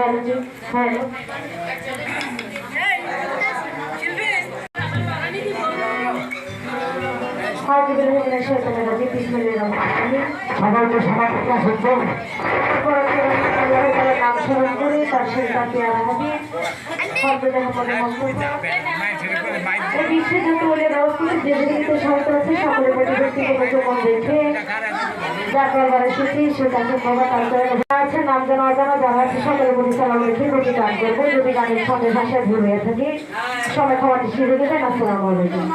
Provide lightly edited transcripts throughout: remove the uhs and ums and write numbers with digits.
hello जी hello हाँ जी बिल्कुल नशे तो मेरा जी बिस्मिल्लाहिर्रहमानिर्रहीम সবাইকে সমাপ্ত সুন্দর আল্লাহ তাআলা নাম স্মরণ করে তার শিরকা পেয়ারা হাদিস সর্বদা মনে মুস্তফা এই বিশ্বে যত ওলিয়া রাসূল যে জীবিত সাহিত্য আছে সকলের প্রতি ব্যক্তিগত চোখন রেখে যার দরবারে এসেছি সে তাকে ক্ষমা তার করে আছে নাম যেন অজানা যারা আছে সকলের প্রতি সালাম রেখে প্রতি গান করবো যদি গানের সঙ্গে ভাষায় ভুল হয়ে থাকে সবাই ক্ষমাটি শিখে দেবেন আসসালামু আলাইকুম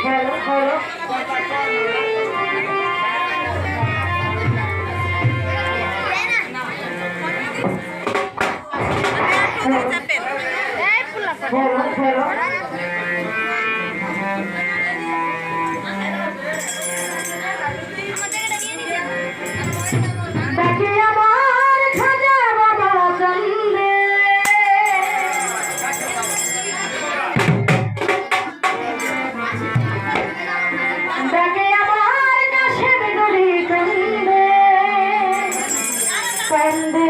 हेलो हेलो हेलो দেখে আমার খাজা বাবা চন্দ্রে দেখে আমার কাশের গলি কান্দে কান্দে